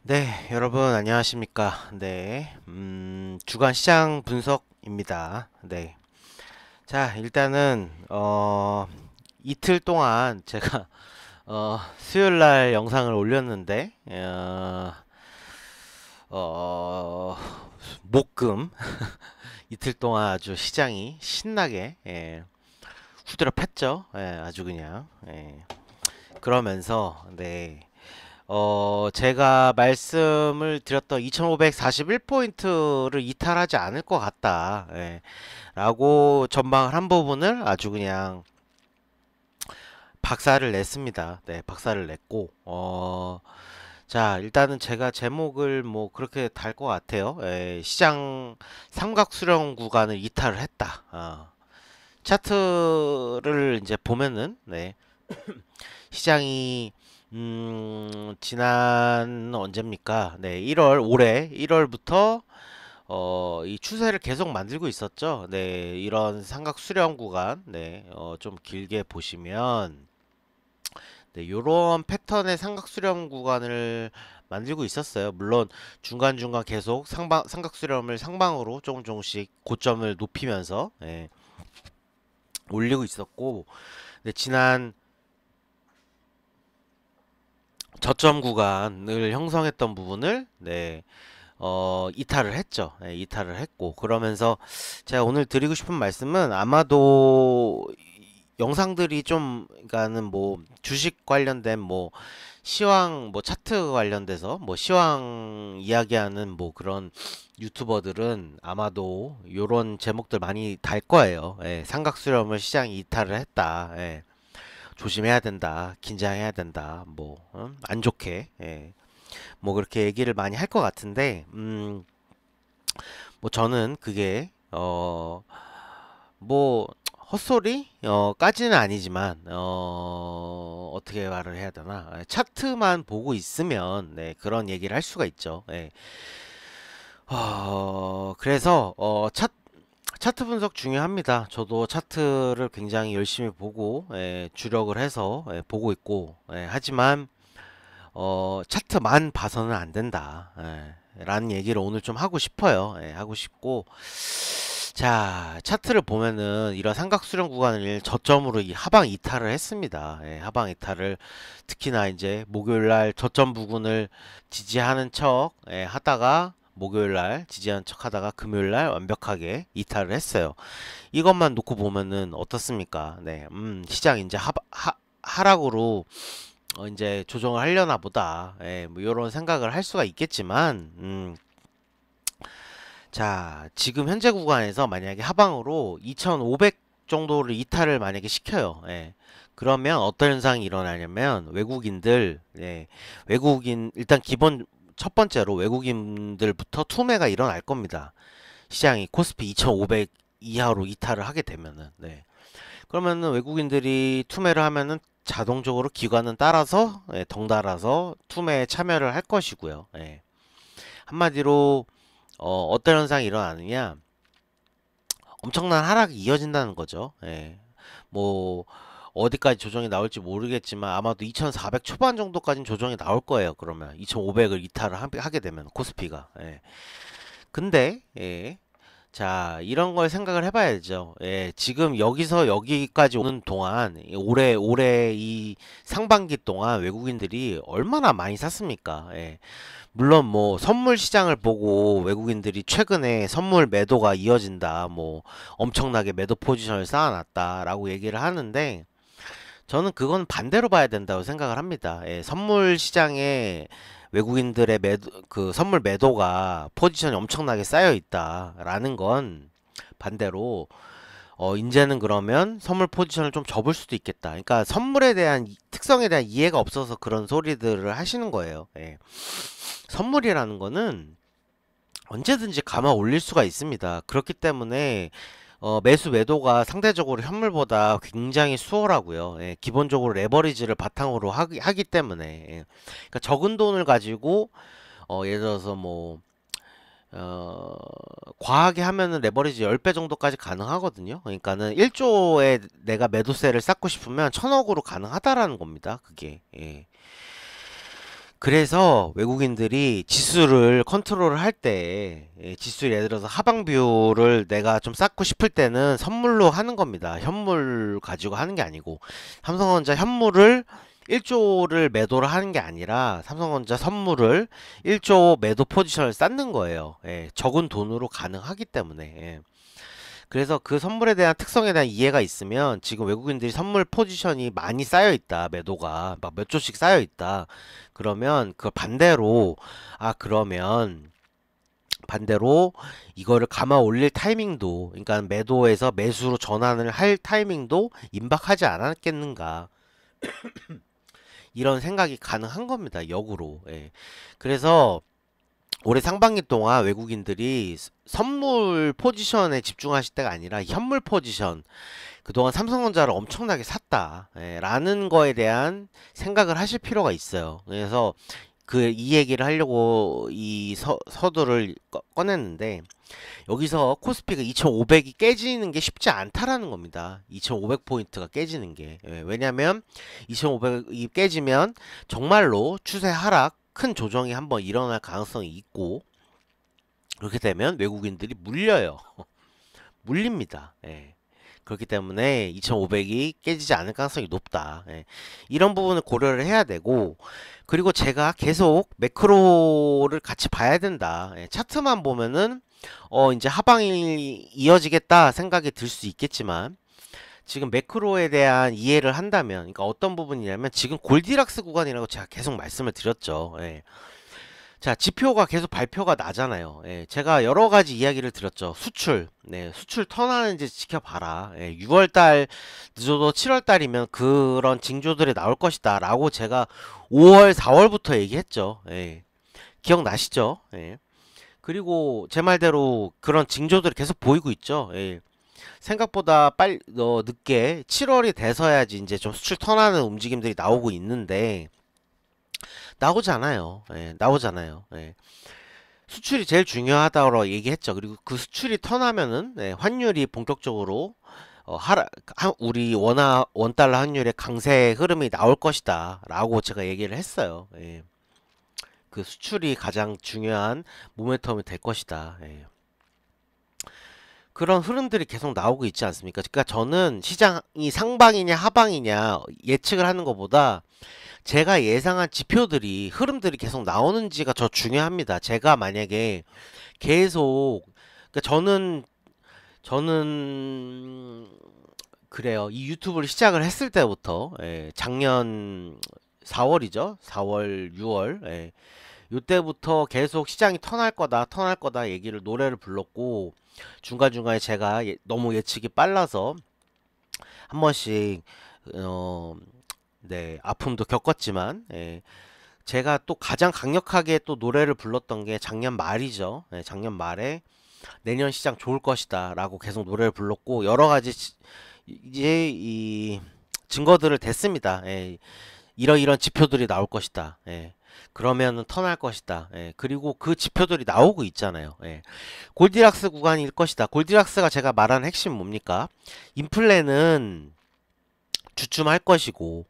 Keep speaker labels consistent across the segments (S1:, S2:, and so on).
S1: 네, 여러분 안녕하십니까? 네, 주간 시장 분석입니다. 네, 자 일단은 이틀 동안 제가 수요일 날 영상을 올렸는데 어, 목금 이틀 동안 아주 시장이 신나게 후드려 팼죠. 아주 그냥 그러면서 제가 말씀을 드렸던 2541포인트를 이탈하지 않을 것 같다. 라고 전망을 한 부분을 아주 그냥 박살을 냈습니다. 네, 박살을 냈고, 자, 일단은 제가 제목을 뭐 그렇게 달 것 같아요. 시장 삼각수렴 구간을 이탈을 했다. 차트를 이제 보면은, 시장이 지난 언제입니까? 네, 1월 올해 1월부터 이 추세를 계속 만들고 있었죠. 네, 이런 삼각 수렴 구간, 좀 길게 보시면, 네, 요런 패턴의 삼각 수렴 구간을 만들고 있었어요. 물론 중간중간 계속 삼각 수렴을 상방으로 조금씩 고점을 높이면서 올리고 있었고, 네, 지난 저점 구간을 형성했던 부분을 이탈을 했죠. 이탈을 했고 그러면서 제가 오늘 드리고 싶은 말씀은 아마도 영상들이 좀 그러니까는 뭐 주식 관련된 뭐 시황 뭐 차트 관련돼서 뭐 시황 이야기하는 뭐 그런 유튜버들은 아마도 요런 제목들 많이 달 거예요. 삼각수렴을 시장이 이탈을 했다. 조심해야 된다, 긴장해야 된다, 뭐, 안 좋게, 뭐 그렇게 얘기를 많이 할 것 같은데, 뭐 저는 그게, 뭐, 헛소리? 까지는 아니지만, 어떻게 말을 해야 되나. 차트만 보고 있으면, 그런 얘기를 할 수가 있죠. 그래서, 차트 분석 중요합니다. 저도 차트를 굉장히 열심히 보고 주력을 해서 보고 있고 하지만 차트만 봐서는 안 된다. 라는 얘기를 오늘 좀 하고 싶어요. 하고 싶고 자 차트를 보면은 이런 삼각수렴 구간을 저점으로 이 하방 이탈을 했습니다. 하방 이탈을 특히나 이제 목요일날 저점 부근을 지지하는 척 하다가 목요일날 지지하는 척 하다가 금요일날 완벽하게 이탈을 했어요. 이것만 놓고 보면은 어떻습니까? 시장 이제 하락으로 이제 조정을 하려나 보다. 뭐 이런 생각을 할 수가 있겠지만, 자, 지금 현재 구간에서 만약에 하방으로 2500 정도를 이탈을 만약에 시켜요. 그러면 어떤 현상이 일어나냐면 외국인 일단 기본 첫 번째로 외국인들부터 투매가 일어날 겁니다. 시장이 코스피 2500 이하로 이탈을 하게 되면은 그러면은 외국인들이 투매를 하면은 자동적으로 기관은 따라서 덩달아서 투매에 참여를 할 것이고요. 한마디로 어떤 현상이 일어나느냐 엄청난 하락이 이어진다는 거죠. 뭐 어디까지 조정이 나올지 모르겠지만 아마도 2400 초반 정도까지는 조정이 나올 거예요. 그러면 2500을 이탈을 하게 되면 코스피가 근데 자 이런 걸 생각을 해봐야죠. 지금 여기서 여기까지 오는 동안 올해 이 상반기 동안 외국인들이 얼마나 많이 샀습니까? 물론 뭐 선물 시장을 보고 외국인들이 최근에 선물 매도가 이어진다, 뭐 엄청나게 매도 포지션을 쌓아놨다라고 얘기를 하는데 저는 그건 반대로 봐야 된다고 생각을 합니다. 선물 시장에 외국인들의 그 선물 매도가 포지션이 엄청나게 쌓여 있다라는 건 반대로 이제는 그러면 선물 포지션을 좀 접을 수도 있겠다. 그러니까 선물에 대한 특성에 대한 이해가 없어서 그런 소리들을 하시는 거예요. 선물이라는 거는 언제든지 감아 올릴 수가 있습니다. 그렇기 때문에 매수 매도가 상대적으로 현물보다 굉장히 수월하고요. 기본적으로 레버리지를 바탕으로 하기 때문에 그러니까 적은 돈을 가지고 예를 들어서 뭐 과하게 하면은 레버리지 10배 정도까지 가능하거든요. 그러니까는 1조에 내가 매도세를 쌓고 싶으면 1000억으로 가능하다라는 겁니다. 그게 그래서 외국인들이 지수를 컨트롤을 할 때, 지수 예를 들어서 하방뷰를 내가 좀 쌓고 싶을 때는 선물로 하는 겁니다. 현물 가지고 하는 게 아니고, 삼성전자 현물을 1조를 매도를 하는 게 아니라 삼성전자 선물을 1조 매도 포지션을 쌓는 거예요. 적은 돈으로 가능하기 때문에. 그래서 그 선물에 대한 특성에 대한 이해가 있으면 지금 외국인들이 선물 포지션이 많이 쌓여 있다. 매도가 막 몇 조씩 쌓여 있다. 그러면 그 반대로 그러면 반대로 이거를 감아 올릴 타이밍도, 그러니까 매도에서 매수로 전환을 할 타이밍도 임박하지 않았겠는가, 이런 생각이 가능한 겁니다. 역으로. 그래서 올해 상반기 동안 외국인들이 선물 포지션에 집중하실 때가 아니라 현물 포지션, 그동안 삼성전자를 엄청나게 샀다, 라는 거에 대한 생각을 하실 필요가 있어요. 그래서 이 얘기를 하려고 이 서두를 꺼냈는데, 여기서 코스피가 2500이 깨지는 게 쉽지 않다라는 겁니다. 2500포인트가 깨지는 게. 왜냐면 2500이 깨지면 정말로 추세 하락, 큰 조정이 한번 일어날 가능성이 있고, 그렇게 되면 외국인들이 물려요. 물립니다. 그렇기 때문에 2500이 깨지지 않을 가능성이 높다. 이런 부분을 고려를 해야 되고, 그리고 제가 계속 매크로를 같이 봐야 된다. 차트만 보면은 이제 하방이 이어지겠다 생각이 들 수 있겠지만, 지금 매크로에 대한 이해를 한다면, 그러니까 어떤 부분이냐면, 지금 골디락스 구간이라고 제가 계속 말씀을 드렸죠. 자, 지표가 계속 발표가 나잖아요. 제가 여러 가지 이야기를 드렸죠. 수출, 수출 턴하는지 지켜봐라. 6월달 늦어도 7월달이면 그런 징조들이 나올 것이다 라고 제가 5월 4월부터 얘기했죠. 기억나시죠? 그리고 제 말대로 그런 징조들이 계속 보이고 있죠. 생각보다 늦게 7월이 돼서야지 이제 좀 수출 턴하는 움직임들이 나오고 있는데, 나오잖아요. 나오잖아요. 수출이 제일 중요하다고 얘기했죠. 그리고 그 수출이 턴하면은 환율이 본격적으로 우리 원달러 환율의 강세 흐름이 나올 것이다 라고 제가 얘기를 했어요. 그 수출이 가장 중요한 모멘텀이 될 것이다. 그런 흐름들이 계속 나오고 있지 않습니까? 그러니까 저는 시장이 상방이냐 하방이냐 예측을 하는 것보다 제가 예상한 지표들이, 흐름들이 계속 나오는지가 더 중요합니다. 제가 만약에 계속, 그러니까 저는 그래요. 이 유튜브를 시작을 했을 때부터, 작년 4월이죠. 4월, 6월, 요때부터 계속 시장이 턴할 거다 얘기를, 노래를 불렀고, 중간중간에 제가 너무 예측이 빨라서 한 번씩 아픔도 겪었지만, 제가 또 가장 강력하게 또 노래를 불렀던 게 작년 말이죠. 작년 말에 내년 시장 좋을 것이다 라고 계속 노래를 불렀고, 여러 가지 이제 이 증거들을 댔습니다. 이런 지표들이 나올 것이다. 그러면은 턴할 것이다. 그리고 그 지표들이 나오고 있잖아요. 골디락스 구간일 것이다. 골디락스가 제가 말한 핵심 뭡니까? 인플레는 주춤할 것이고,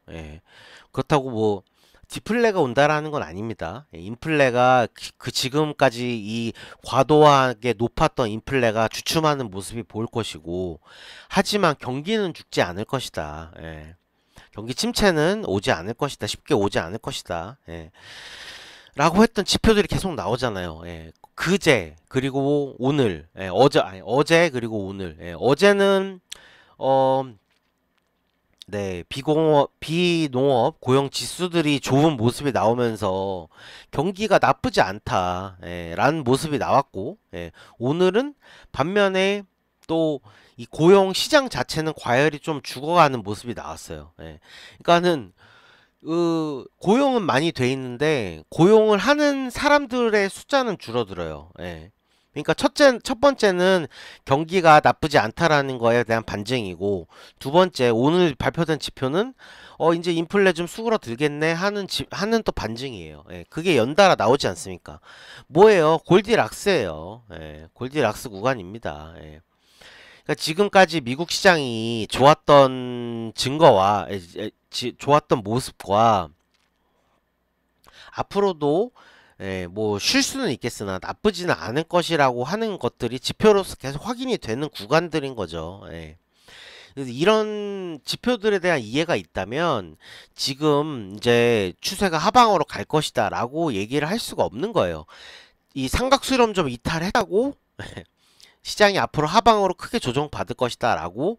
S1: 그렇다고 뭐 디플레가 온다라는 건 아닙니다. 인플레가 그 지금까지 이 과도하게 높았던 인플레가 주춤하는 모습이 보일 것이고, 하지만 경기는 죽지 않을 것이다. 경기 침체는 오지 않을 것이다. 쉽게 오지 않을 것이다. 라고 했던 지표들이 계속 나오잖아요. 그제 그리고 오늘, 어제 그리고 오늘. 어제는 비농업 고용 지수들이 좋은 모습이 나오면서 경기가 나쁘지 않다, 라는 모습이 나왔고, 오늘은 반면에 또 이 고용 시장 자체는 과열이 좀 죽어가는 모습이 나왔어요. 그러니까는 고용은 많이 돼 있는데 고용을 하는 사람들의 숫자는 줄어들어요. 그러니까 첫 번째는 경기가 나쁘지 않다라는 거에 대한 반증이고, 두 번째 오늘 발표된 지표는 이제 인플레 좀 수그러들겠네 하는 또 반증이에요. 그게 연달아 나오지 않습니까? 뭐예요? 골디락스예요. 골디락스 구간입니다. 그러니까 지금까지 미국 시장이 좋았던 증거와 좋았던 모습과 앞으로도 뭐 쉴 수는 있겠으나 나쁘지는 않을 것이라고 하는 것들이 지표로서 계속 확인이 되는 구간들인 거죠. 그래서 이런 지표들에 대한 이해가 있다면 지금 이제 추세가 하방으로 갈 것이다 라고 얘기를 할 수가 없는 거예요. 이 삼각수렴 좀 이탈했다고 시장이 앞으로 하방으로 크게 조정받을 것이다 라고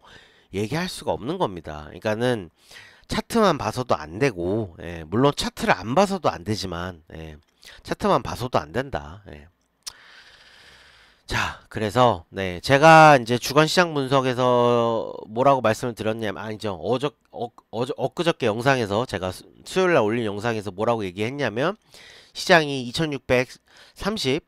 S1: 얘기할 수가 없는 겁니다. 그러니까는 차트만 봐서도 안 되고, 물론 차트를 안 봐서도 안 되지만, 차트만 봐서도 안 된다. 자, 그래서 제가 이제 주간 시장 분석에서 뭐라고 말씀을 드렸냐면, 아니죠. 엊그저께 영상에서 제가 수요일 날 올린 영상에서 뭐라고 얘기했냐면, 시장이 2630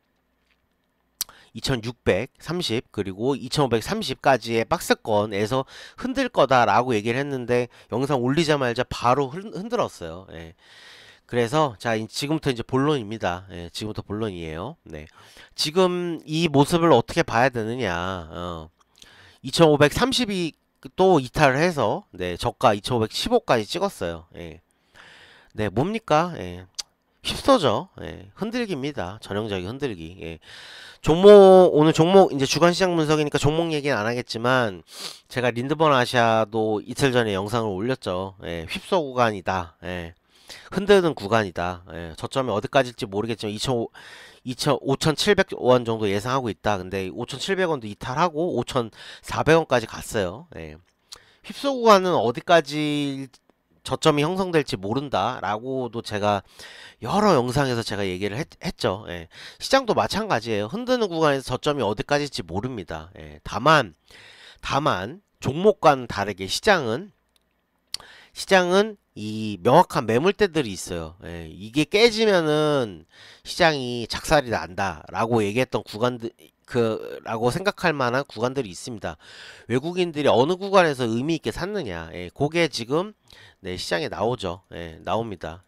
S1: 그리고 2530까지의 박스권에서 흔들 거다라고 얘기를 했는데 영상 올리자마자 바로 흔들었어요. 그래서 자 지금부터 이제 본론입니다. 지금부터 본론이에요. 지금 이 모습을 어떻게 봐야 되느냐? 2530이 또 이탈을 해서 저가 2515까지 찍었어요. 뭡니까? 휩써죠. 흔들기입니다. 전형적인 흔들기. 오늘 종목, 이제 주간시장 분석이니까 종목 얘기는 안 하겠지만, 제가 린드번 아시아도 이틀 전에 영상을 올렸죠. 휩써 구간이다. 흔드는 구간이다. 저점이 어디까지일지 모르겠지만, 5,700원 정도 예상하고 있다. 근데 5,700원도 이탈하고, 5,400원까지 갔어요. 휩써 구간은 어디까지 저점이 형성될지 모른다 라고도 제가 여러 영상에서 제가 얘기를 했죠. 시장도 마찬가지예요. 흔드는 구간에서 저점이 어디까지일지 모릅니다. 다만 종목과는 다르게 시장은 이 명확한 매물대들이 있어요. 이게 깨지면은 시장이 작살이 난다 라고 얘기했던 구간들 라고 생각할 만한 구간들이 있습니다. 외국인들이 어느 구간에서 의미 있게 샀느냐, 그게 지금 시장에 나오죠. 나옵니다.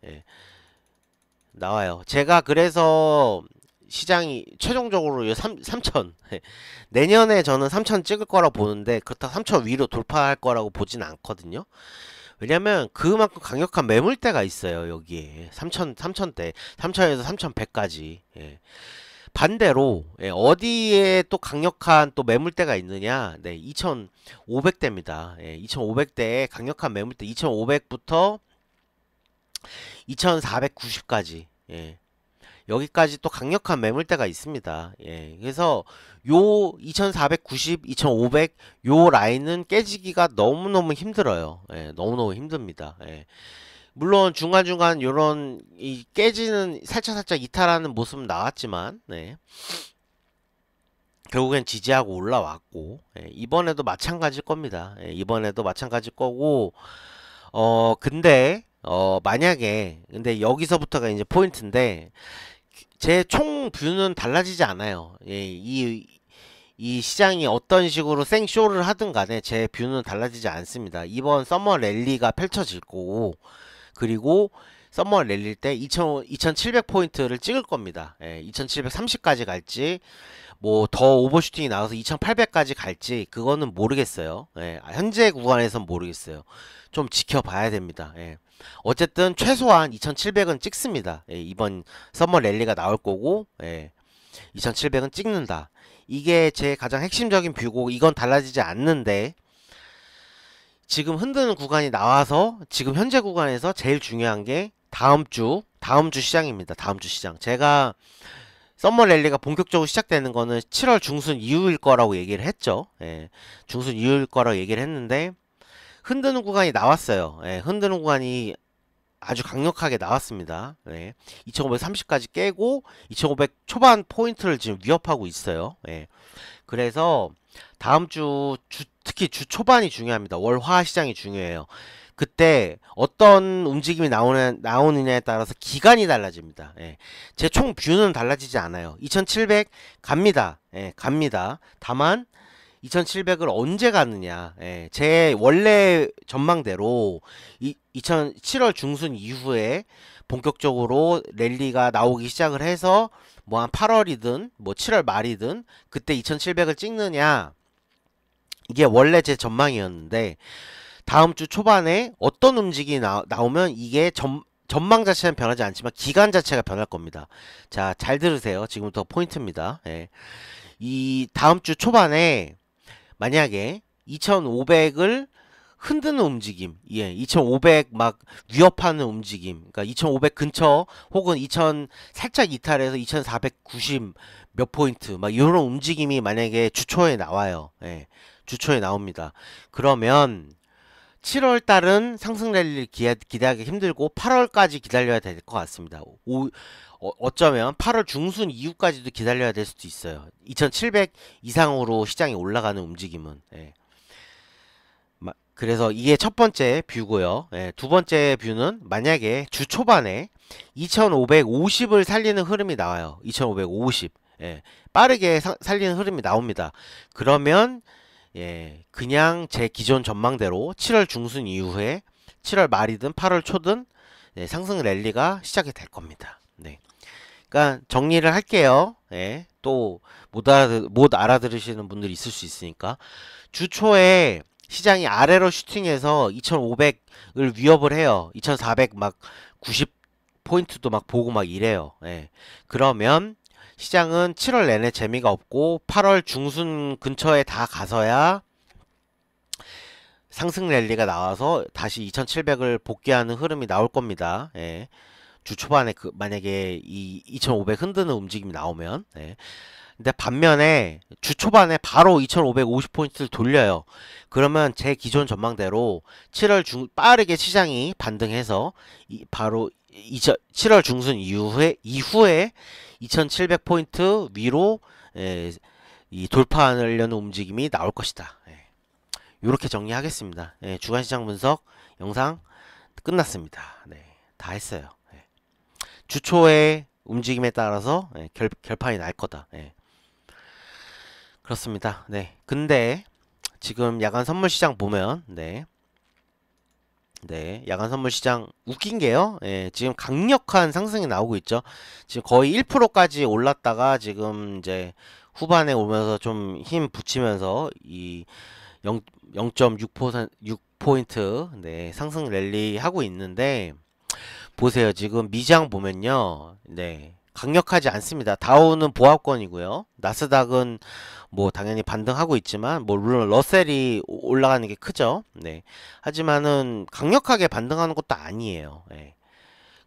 S1: 나와요. 제가 그래서 시장이 최종적으로 3천 내년에 저는 3천 찍을 거라고 보는데 그렇다고 3천 위로 돌파할 거라고 보지는 않거든요. 왜냐면 그만큼 강력한 매물대가 있어요. 여기에 3천대 3천에서 3,100까지. 반대로 어디에 또 강력한 또 매물대가 있느냐? 2,500대입니다. 2,500대에 강력한 매물대 2,500부터 2,490까지. 여기까지 또 강력한 매물대가 있습니다. 그래서 요 2,490, 2,500 요 라인은 깨지기가 너무너무 힘들어요. 너무너무 힘듭니다. 물론 중간중간 요런 이 깨지는 살짝살짝 이탈하는 모습은 나왔지만 결국엔 지지하고 올라왔고 이번에도 마찬가지일 겁니다. 이번에도 마찬가지일 거고 근데 만약에 근데 여기서부터가 이제 포인트인데 제 총 뷰는 달라지지 않아요. 이 시장이 어떤 식으로 생쇼를 하든 간에 제 뷰는 달라지지 않습니다. 이번 서머 랠리가 펼쳐질 거고 그리고 서머 랠리일 때 2700포인트를 찍을 겁니다. 2730까지 갈지 뭐 더 오버슈팅이 나와서 2800까지 갈지 그거는 모르겠어요. 현재 구간에선 모르겠어요. 좀 지켜봐야 됩니다. 어쨌든 최소한 2700은 찍습니다. 이번 서머 랠리가 나올 거고 2700은 찍는다. 이게 제 가장 핵심적인 뷰고 이건 달라지지 않는데 지금 흔드는 구간이 나와서 지금 현재 구간에서 제일 중요한 게 다음 주 시장입니다. 다음 주 시장. 제가 썸머 랠리가 본격적으로 시작되는 거는 7월 중순 이후일 거라고 얘기를 했죠. 중순 이후일 거라고 얘기를 했는데 흔드는 구간이 나왔어요. 흔드는 구간이 아주 강력하게 나왔습니다. 2530까지 깨고 2500 초반 포인트를 지금 위협하고 있어요. 그래서 다음 주 특히 주 초반이 중요합니다. 월화 시장이 중요해요. 그때 어떤 움직임이 나오느냐에 따라서 기간이 달라집니다. 제 총 뷰는 달라지지 않아요. 2700 갑니다. 갑니다. 다만 2700을 언제 가느냐. 제 원래 전망대로 7월 중순 이후에 본격적으로 랠리가 나오기 시작을 해서 뭐 한 8월이든 뭐 7월 말이든 그때 2700을 찍느냐. 이게 원래 제 전망이었는데 다음 주 초반에 어떤 움직임이 나오면 이게 전망 자체는 변하지 않지만 기간 자체가 변할 겁니다. 자, 잘 들으세요. 지금부터 포인트입니다. 예. 이 다음 주 초반에 만약에 2500을 흔드는 움직임, 예, 2500 막 위협하는 움직임, 그러니까 2500 근처 혹은 2000 살짝 이탈해서 2490 몇 포인트, 막 이런 움직임이 만약에 주초에 나와요. 예, 주초에 나옵니다. 그러면 7월 달은 상승 랠리를 기대하기 힘들고 8월까지 기다려야 될 것 같습니다. 어쩌면 8월 중순 이후까지도 기다려야 될 수도 있어요. 2700 이상으로 시장이 올라가는 움직임은. 예. 그래서 이게 첫 번째 뷰고요. 예, 두 번째 뷰는 만약에 주 초반에 2550을 살리는 흐름이 나와요. 2550. 예, 빠르게 살리는 흐름이 나옵니다. 그러면 예, 그냥 제 기존 전망대로 7월 중순 이후에 7월 말이든 8월 초든 예, 상승 랠리가 시작이 될 겁니다. 네. 그러니까 정리를 할게요. 예, 또 못 알아들으시는 분들이 있을 수 있으니까 주 초에 시장이 아래로 슈팅해서 2500을 위협을 해요. 2400 막 90 포인트도 막 보고 막 이래요. 예. 그러면 시장은 7월 내내 재미가 없고 8월 중순 근처에 다 가서야 상승 랠리가 나와서 다시 2700을 복귀하는 흐름이 나올 겁니다. 예. 주 초반에 만약에 이 2500 흔드는 움직임이 나오면 예. 근데 반면에 주 초반에 바로 2550포인트를 돌려요. 그러면 제 기존 전망대로 7월 중 빠르게 시장이 반등해서 바로 7월 중순 이후에 2700포인트 위로 이 돌파하려는 움직임이 나올 것이다. 이렇게 정리하겠습니다. 주간시장 분석 영상 끝났습니다. 네, 다 했어요. 주초의 움직임에 따라서 결판이 날 거다. 그렇습니다. 네. 근데 지금 야간 선물 시장 보면 야간 선물 시장 웃긴 게요. 지금 강력한 상승이 나오고 있죠. 지금 거의 1%까지 올랐다가 지금 이제 후반에 오면서 좀 힘 붙이면서 이 0.6% 6포인트 상승 랠리 하고 있는데 보세요. 지금 미장 보면요. 강력하지 않습니다. 다우는 보합권이고요. 나스닥은 뭐 당연히 반등하고 있지만 뭐 물론 러셀이 올라가는 게 크죠. 하지만은 강력하게 반등하는 것도 아니에요.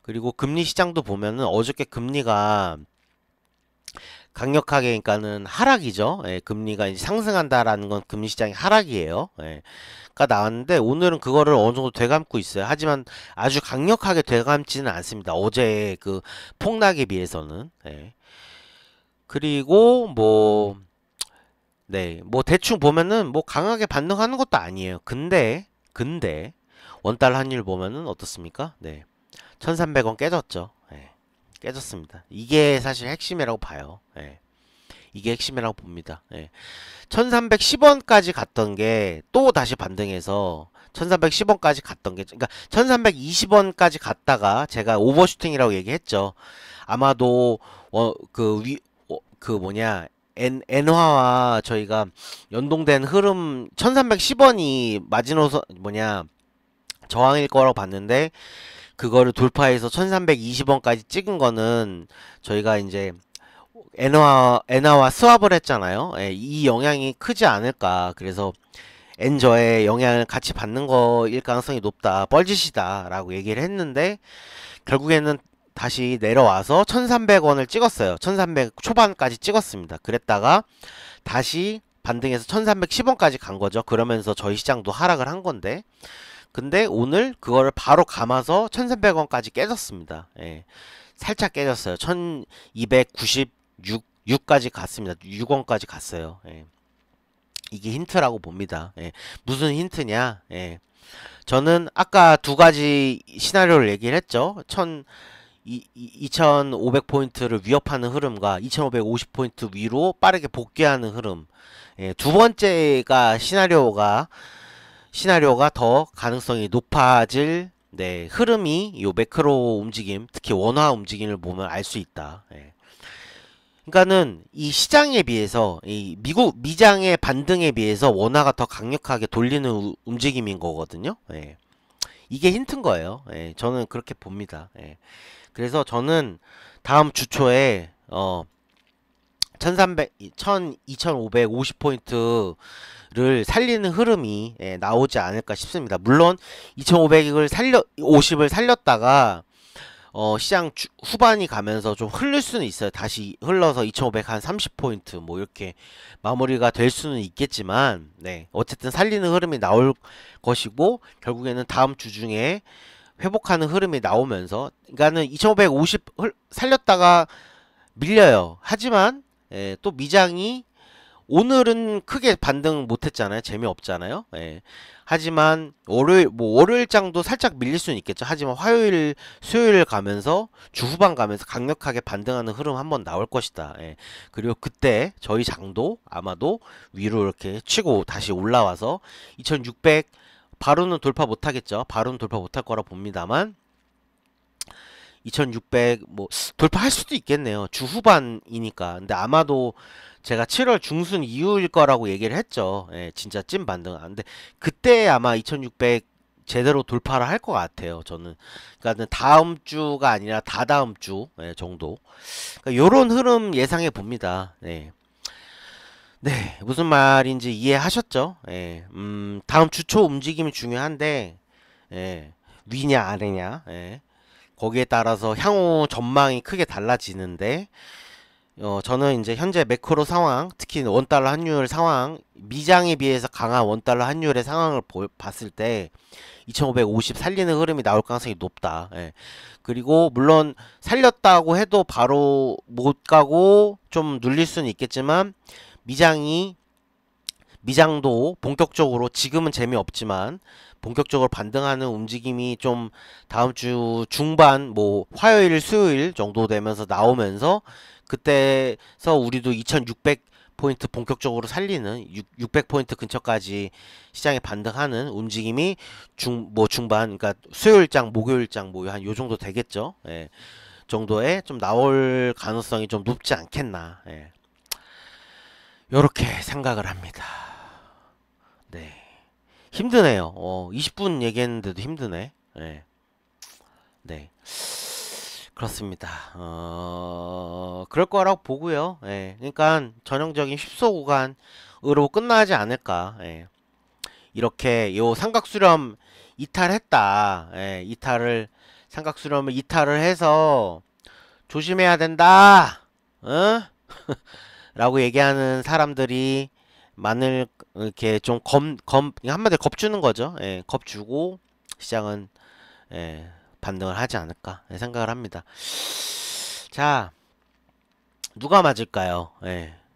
S1: 그리고 금리 시장도 보면은 어저께 금리가 강력하게 그러니까는 하락이죠. 금리가 이제 상승한다라는 건 금리 시장의 하락이에요. 가 나왔는데 오늘은 그거를 어느 정도 되감고 있어요. 하지만 아주 강력하게 되감지는 않습니다. 어제 그 폭락에 비해서는. 그리고 뭐 대충 보면은 뭐 강하게 반등하는 것도 아니에요. 근데 원달러 환율 보면은 어떻습니까? 1300원 깨졌죠. 깨졌습니다. 이게 사실 핵심이라고 봐요. 이게 핵심이라고 봅니다. 1310원까지 갔던 게 또 다시 반등해서 1310원까지 갔던 게 그러니까 1320원까지 갔다가 제가 오버슈팅이라고 얘기했죠. 아마도 엔화와 저희가 연동된 흐름 1310원이 마지노선 저항일 거라고 봤는데 그거를 돌파해서 1320원까지 찍은 거는 저희가 이제 엔화와 스왑을 했잖아요. 이 영향이 크지 않을까. 그래서 엔저의 영향을 같이 받는 거일 가능성이 높다. 뻘짓이다 라고 얘기를 했는데 결국에는 다시 내려와서 1300원을 찍었어요. 1300 초반까지 찍었습니다. 그랬다가 다시 반등해서 1310원까지 간 거죠. 그러면서 저희 시장도 하락을 한 건데 근데 오늘 그거를 바로 감아서 1300원까지 깨졌습니다. 살짝 깨졌어요. 1296까지 갔습니다. 6원까지 갔어요. 이게 힌트라고 봅니다. 무슨 힌트냐? 저는 아까 두 가지 시나리오를 얘기를 했죠. 2500포인트를 위협하는 흐름과 2550포인트 위로 빠르게 복귀하는 흐름. 두 번째가 시나리오가 더 가능성이 높아질 흐름이 요 매크로 움직임, 특히 원화 움직임을 보면 알 수 있다. 그러니까는 이 시장에 비해서 이 미장의 반등에 비해서 원화가 더 강력하게 돌리는 움직임인 거거든요. 이게 힌트인 거예요. 예, 저는 그렇게 봅니다. 예. 그래서 저는 다음 주 초에 1300, 2550포인트를 살리는 흐름이 나오지 않을까 싶습니다. 물론 50을 살렸다가 시장 후반이 가면서 좀 흐를 수는 있어요. 다시 흘러서 2500 한 30포인트 뭐 이렇게 마무리가 될 수는 있겠지만, 네, 어쨌든 살리는 흐름이 나올 것이고, 결국에는 다음 주 중에 회복하는 흐름이 나오면서, 그러니까는 2550 살렸다가 밀려요. 하지만 또 미장이 오늘은 크게 반등 못했잖아요. 재미없잖아요. 예. 하지만 월요일장도 살짝 밀릴 수는 있겠죠. 하지만 화요일, 수요일 가면서 주 후반 가면서 강력하게 반등하는 흐름 한번 나올 것이다. 예. 그리고 그때 저희 장도 아마도 위로 이렇게 치고 다시 올라와서 2600 바로는 돌파 못하겠죠. 바로는 돌파 못할 거라 봅니다만 2600 뭐 돌파할 수도 있겠네요. 주 후반이니까. 근데 아마도 제가 7월 중순 이후일 거라고 얘기를 했죠. 예, 진짜 찐 반등. 근데 그때 아마 2600 제대로 돌파를 할 것 같아요. 저는. 그러니까 다음 주가 아니라 다다음 주 정도. 그러니까 요런 흐름 예상해 봅니다. 네. 네, 무슨 말인지 이해하셨죠? 예, 다음 주 초 움직임이 중요한데, 예, 위냐 아래냐, 예. 거기에 따라서 향후 전망이 크게 달라지는데 저는 이제 현재 매크로 상황, 특히 원달러 환율 상황, 미장에 비해서 강한 원달러 환율의 상황을 봤을 때 2550 살리는 흐름이 나올 가능성이 높다. 예. 그리고 물론 살렸다고 해도 바로 못 가고 좀 눌릴 수는 있겠지만 미장도 본격적으로 지금은 재미없지만 본격적으로 반등하는 움직임이 좀 다음 주 중반 뭐 화요일 수요일 정도 되면서 나오면서 그때서 우리도 2600포인트 본격적으로 살리는 600포인트 근처까지 시장에 반등하는 움직임이 중반 그러니까 수요일장 목요일장 뭐 한 요 정도 되겠죠. 예. 정도에 좀 나올 가능성이 좀 높지 않겠나. 예. 요렇게 생각을 합니다. 네. 힘드네요. 20분 얘기했는데도 힘드네. 네. 네. 그렇습니다. 그럴 거라고 보고요. 예. 그러니까 전형적인 휩소 구간으로 끝나지 않을까. 예. 이렇게 요 삼각수렴 이탈했다. 예. 삼각수렴을 이탈을 해서 조심해야 된다. 어? 라고 얘기하는 사람들이 이렇게 좀 한마디로 겁주는 거죠. 예, 겁주고 시장은 반등을 하지 않을까 생각을 합니다. 자, 누가 맞을까요?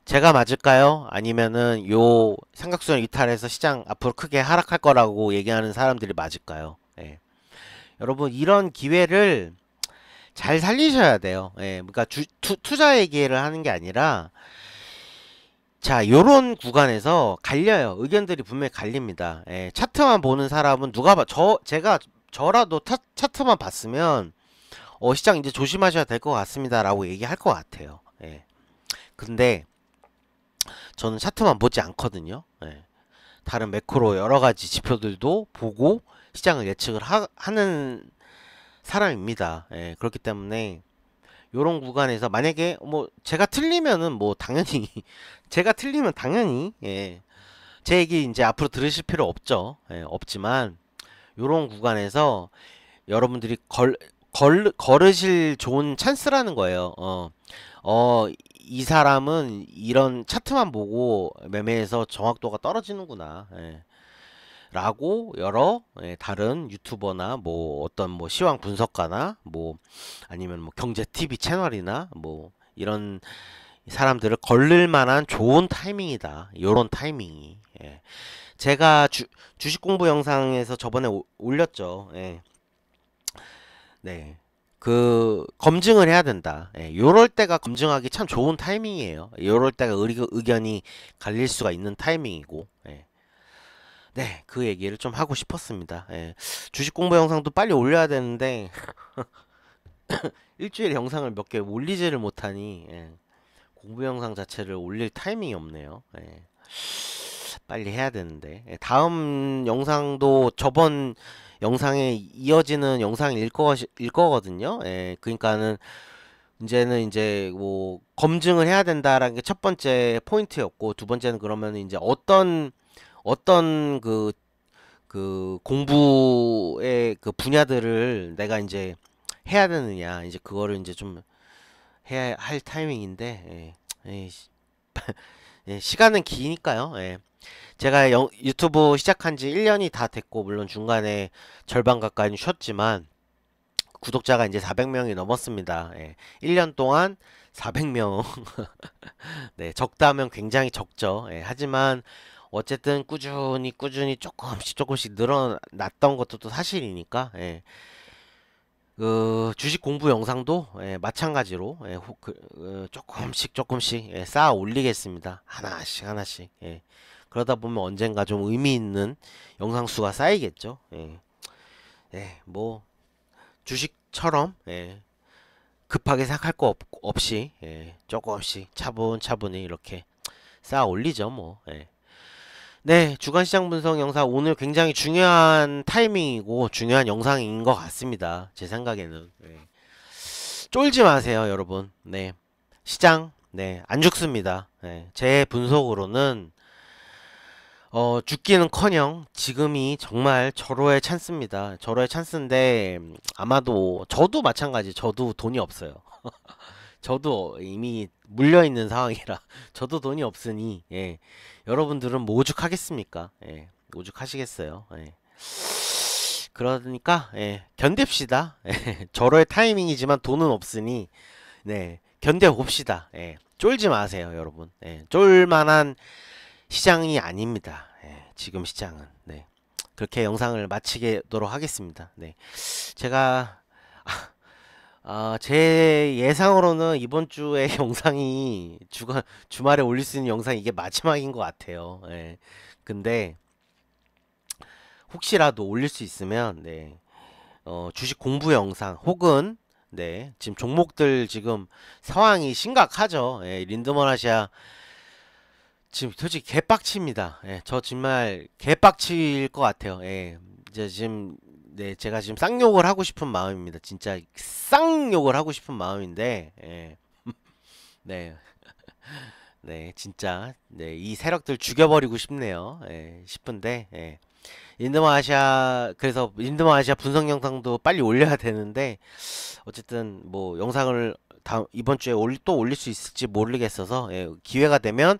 S1: 제가 맞을까요? 아니면은 요 삼각수렴 이탈해서 시장 앞으로 크게 하락할 거라고 얘기하는 사람들이 맞을까요? 여러분 이런 기회를 잘 살리셔야 돼요. 그러니까 투자 얘기를 하는 게 아니라 자, 요런 구간에서 갈려요. 의견들이 분명히 갈립니다. 차트만 보는 사람은 저라도 차트만 봤으면 시장 이제 조심하셔야 될 것 같습니다 라고 얘기할 것 같아요. 근데 저는 차트만 보지 않거든요. 다른 매크로 여러가지 지표들도 보고 시장을 예측을 하는 사람입니다. 그렇기 때문에 요런 구간에서 만약에 뭐 제가 틀리면은 뭐 당연히 제가 틀리면 당연히 제 얘기 이제 앞으로 들으실 필요 없죠. 없지만 요런 구간에서 여러분들이 걸으실 좋은 찬스라는 거예요. 이 사람은 이런 차트만 보고 매매해서 정확도가 떨어지는구나. 라고 여러 다른 유튜버나 뭐 어떤 뭐 시황 분석가나 뭐 아니면 뭐 경제 TV 채널이나 뭐 이런 사람들을 걸릴 만한 좋은 타이밍이다. 요런 타이밍이. 제가 주식 공부 영상에서 저번에 올렸죠. 네. 그 검증을 해야 된다. 요럴 때가 검증하기 참 좋은 타이밍이에요. 요럴 때가 의견이 갈릴 수가 있는 타이밍이고. 네, 그 얘기를 좀 하고 싶었습니다. 주식 공부 영상도 빨리 올려야 되는데 일주일에 영상을 몇 개 올리지를 못하니 공부 영상 자체를 올릴 타이밍이 없네요. 빨리 해야 되는데 다음 영상도 저번 영상에 이어지는 영상일 거거든요. 예, 그러니까는 이제는 이제 뭐 검증을 해야 된다라는 게 첫 번째 포인트였고, 두 번째는 그러면 이제 어떤 그 공부의 그 분야들을 내가 이제 해야 되느냐, 이제 그거를 이제 좀 해야 할 타이밍인데, 예, 시간은 기니까요. 예. 제가 유튜브 시작한 지 1년이 다 됐고, 물론 중간에 절반 가까이 쉬었지만, 구독자가 이제 400명이 넘었습니다. 예. 1년 동안 400명. 네, 적다면 굉장히 적죠. 예. 하지만, 어쨌든 꾸준히 조금씩 늘어났던 것도 또 사실이니까, 예. 그 주식 공부 영상도 예, 마찬가지로 예, 조금씩 예, 쌓아 올리겠습니다. 하나씩. 예. 그러다 보면 언젠가 좀 의미 있는 영상 수가 쌓이겠죠. 예. 예, 뭐 주식처럼 예, 급하게 생각할 거 없이 예, 조금씩 차분히 이렇게 쌓아 올리죠, 뭐. 예. 네, 주간시장 분석 영상 오늘 굉장히 중요한 타이밍이고 중요한 영상인 것 같습니다. 제 생각에는. 네. 쫄지 마세요, 여러분. 네. 시장, 네, 안 죽습니다. 네. 제 분석으로는, 죽기는커녕 지금이 정말 절호의 찬스입니다. 절호의 찬스인데, 아마도, 저도 마찬가지, 저도 돈이 없어요. 저도 이미 물려있는 상황이라, 저도 돈이 없으니, 예. 여러분들은 뭐 오죽하겠습니까? 예. 오죽하시겠어요. 예. 그러니까, 예. 견딥시다. 예. 절호의 타이밍이지만 돈은 없으니, 네, 견뎌봅시다. 예, 쫄지 마세요, 여러분. 예, 쫄만한 시장이 아닙니다. 예, 지금 시장은. 네, 그렇게 영상을 마치도록 하겠습니다. 네, 제가 제 예상으로는 이번 주에 영상이 주말에 올릴 수 있는 영상이 이게 마지막인 것 같아요. 예, 근데 혹시라도 올릴 수 있으면 네, 주식 공부 영상 혹은 네, 지금 종목들 지금 상황이 심각하죠. 예, 린드먼 아시아 지금 솔직히 개빡칩니다. 예, 저 정말 개빡칠 것 같아요. 예, 이제 지금 네, 제가 지금 쌍욕을 하고 싶은 마음입니다. 진짜 쌍욕을 하고 싶은 마음인데, 예, 네, 네, 진짜 네, 이 세력들 죽여버리고 싶네요. 예, 싶은데, 예. 그래서 린드먼 아시아 분석 영상도 빨리 올려야 되는데, 어쨌든 뭐 영상을 이번 주에 또 올릴 수 있을지 모르겠어서 예, 기회가 되면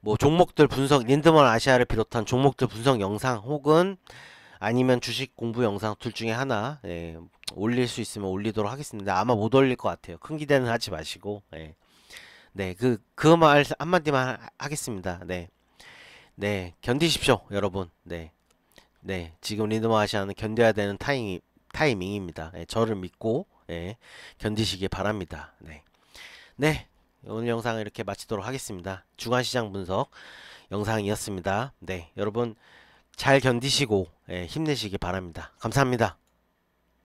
S1: 뭐 종목들 분석 린드먼 아시아를 비롯한 종목들 분석 영상 혹은 아니면 주식 공부 영상 둘 중에 하나 예, 올릴 수 있으면 올리도록 하겠습니다. 아마 못 올릴 것 같아요. 큰 기대는 하지 마시고 예. 네, 그 말 한마디만 하겠습니다. 네, 네, 견디십시오, 여러분. 네, 네, 지금 린드먼 아시아는 견뎌야 되는 타이밍입니다. 예, 저를 믿고 예, 견디시기 바랍니다. 네. 네. 오늘 영상을 이렇게 마치도록 하겠습니다. 주간시장 분석 영상이었습니다. 네. 여러분 잘 견디시고 예, 힘내시기 바랍니다. 감사합니다.